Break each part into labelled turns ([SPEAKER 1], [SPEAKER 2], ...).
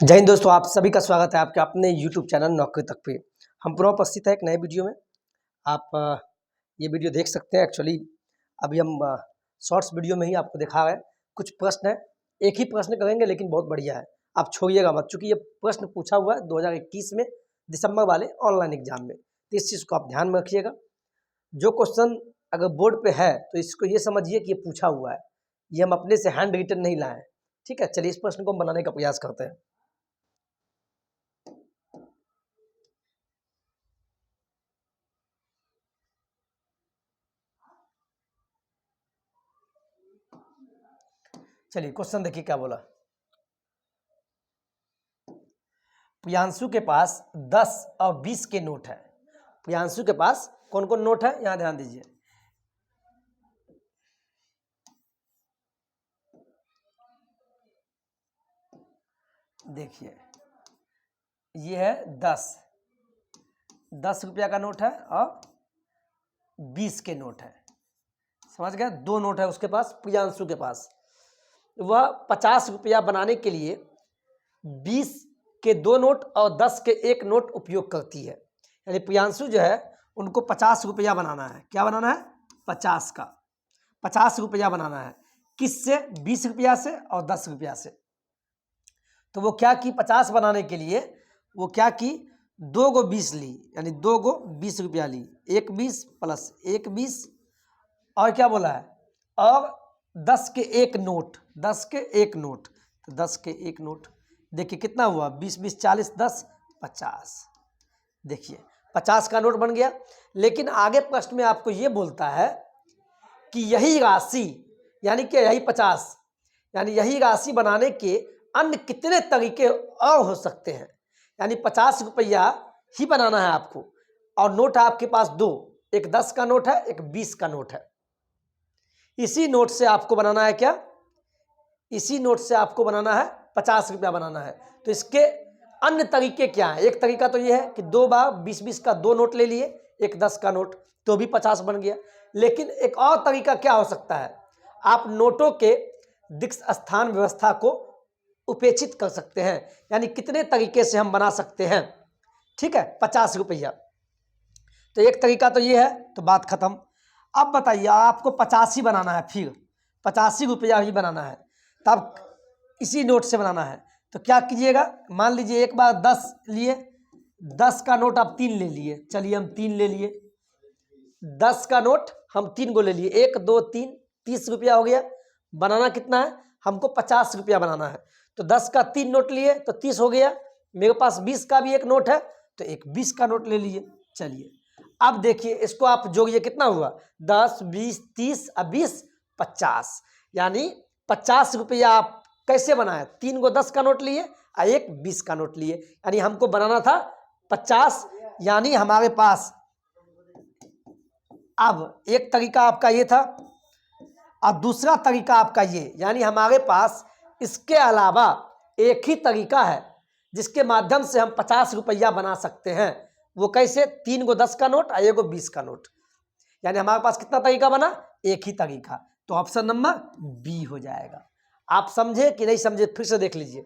[SPEAKER 1] जय हिंद दोस्तों, आप सभी का स्वागत है आपके अपने YouTube चैनल नौकरी तक पे। हम पुनः उपस्थित है एक नए वीडियो में। आप ये वीडियो देख सकते हैं। एक्चुअली अभी हम शॉर्ट्स वीडियो में ही आपको दिखा रहे हैं। कुछ प्रश्न है, एक ही प्रश्न करेंगे लेकिन बहुत बढ़िया है, आप छोड़िएगा मत, चूँकि ये प्रश्न पूछा हुआ है 2021 में दिसंबर वाले ऑनलाइन एग्जाम में, तो इस चीज़ को आप ध्यान में रखिएगा। जो क्वेश्चन अगर बोर्ड पे है तो इसको ये समझिए कि ये पूछा हुआ है, ये हम अपने से हैंड रिटन नहीं लाए हैं। ठीक है, चलिए इस प्रश्न को हम बनाने का प्रयास करते हैं। चलिए क्वेश्चन देखिए क्या बोला। प्रियांशु के पास 10 और 20 के नोट है। प्रियांशु के पास कौन कौन नोट है, यहां ध्यान दीजिए। देखिए ये है 10 रुपया का नोट है और 20 के नोट है। समझ गए, दो नोट है उसके पास, प्रियांशु के पास। वह 50 रुपया बनाने के लिए 20 के दो नोट और 10 के एक नोट उपयोग करती है। यानी प्रियांशु जो है उनको 50 रुपया बनाना है। क्या बनाना है? 50 रुपया बनाना है। किससे? 20 रुपया से और 10 रुपया से। तो वो क्या की, 50 बनाने के लिए वो क्या की, 2 गो 20 ली, यानी 2 गो 20 रुपया ली। एक 20 प्लस एक 20 और क्या बोला है, और 10 के एक नोट, 10 के एक नोट। तो 10 के एक नोट देखिए कितना हुआ, 20 20 40 10 50। देखिए 50 का नोट बन गया। लेकिन आगे प्रश्न में आपको ये बोलता है कि यही राशि, यानी कि यही 50, यानी यही राशि बनाने के अन्य कितने तरीके और हो सकते हैं। यानी 50 रुपया ही बनाना है आपको, और नोट है आपके पास दो, एक 10 का नोट है, एक 20 का नोट है। इसी नोट से आपको बनाना है क्या, इसी नोट से आपको बनाना है 50 रुपया बनाना है। तो इसके अन्य तरीके क्या हैं? एक तरीका तो ये है कि 2 बार 20-20 का 2 नोट ले लिए, एक 10 का नोट, तो भी 50 बन गया। लेकिन एक और तरीका क्या हो सकता है, आप नोटों के दिक्स स्थान व्यवस्था को उपेक्षित कर सकते हैं। यानी कितने तरीके से हम बना सकते हैं। ठीक है, 50 रुपया, तो एक तरीका तो ये है, तो बात खत्म। अब बताइए, आपको 85 बनाना है, फिर 85 रुपया ही बनाना है, तब इसी नोट से बनाना है। तो क्या कीजिएगा, मान लीजिए एक बार 10 लिए, 10 का नोट आप 3 ले लिए। चलिए हम 3 ले लिए, 10 का नोट हम 3 को ले लिए, 1 2 3, 30 रुपया हो गया। बनाना कितना है हमको, 50 रुपया बनाना है। तो 10 का 3 नोट लिए तो 30 हो गया। मेरे पास 20 का भी एक नोट है, तो एक 20 का नोट ले लिए। चलिए अब देखिए, इसको आप जोड़िए, कितना हुआ, 10 20 30 और 20 50। यानी 50 रुपया आप कैसे बनाए, 3 को 10 का नोट लिए और एक 20 का नोट लिए। यानी हमको बनाना था 50। यानी हमारे पास अब एक तरीका आपका ये था और दूसरा तरीका आपका ये, यानी हमारे पास इसके अलावा एक ही तरीका है जिसके माध्यम से हम 50 रुपया बना सकते हैं। वो कैसे? 3 को 10 का नोट और एक को 20 का नोट। यानी हमारे पास कितना तरीका बना, एक ही तरीका। तो ऑप्शन नंबर बी हो जाएगा। आप समझे कि नहीं समझे, फिर से देख लीजिए।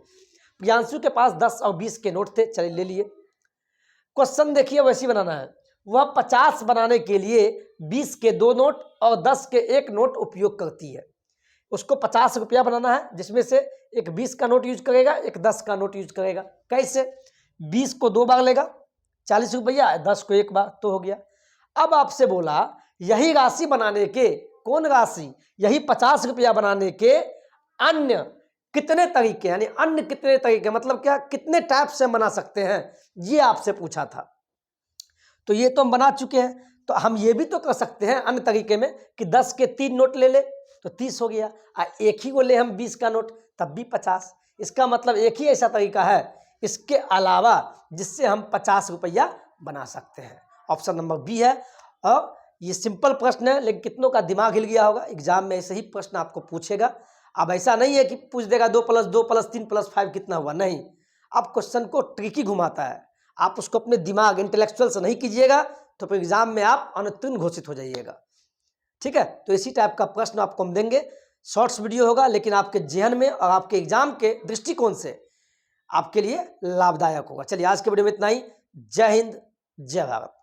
[SPEAKER 1] प्रियांशु के पास 10 और 20 के नोट थे, चलिए ले लिए। क्वेश्चन देखिए वैसे ही बनाना है। वह 50 बनाने के लिए 20 के 2 नोट और 10 के एक नोट उपयोग करती है। उसको 50 रुपया बनाना है, जिसमें से एक 20 का नोट यूज करेगा, एक 10 का नोट यूज करेगा। कैसे? 20 को 2 बार लेगा 40 रुपया, 10 को एक बार, तो हो गया। अब आपसे बोला यही राशि बनाने के, कौन राशि, यही 50 रुपया बनाने के अन्य कितने तरीके, यानी अन्य कितने तरीके मतलब क्या, कितने टाइप से बना सकते हैं, ये आपसे पूछा था। तो ये तो हम बना चुके हैं, तो हम ये भी तो कर सकते हैं अन्य तरीके में कि 10 के 3 नोट ले ले तो 30 हो गया, एक ही को ले हम 20 का नोट तब भी 50। इसका मतलब एक ही ऐसा तरीका है इसके अलावा जिससे हम 50 रुपया बना सकते हैं। ऑप्शन नंबर बी है। और ये सिंपल प्रश्न है, लेकिन कितनों का दिमाग हिल गया होगा, एग्जाम में ऐसे ही प्रश्न आपको पूछेगा। अब ऐसा नहीं है कि पूछ देगा 2 + 2 + 3 + 5 कितना हुआ, नहीं। अब क्वेश्चन को ट्रिकी घुमाता है, आप उसको अपने दिमाग इंटेलेक्चुअल से नहीं कीजिएगा तो फिर एग्जाम में आप अनुत्तीर्ण घोषित हो जाइएगा। ठीक है, तो इसी टाइप का प्रश्न आपको हम देंगे। शॉर्ट्स वीडियो होगा, लेकिन आपके जेहन में और आपके एग्जाम के दृष्टिकोण से आपके लिए लाभदायक होगा। चलिए आज के वीडियो में इतना ही। जय हिंद, जय भारत।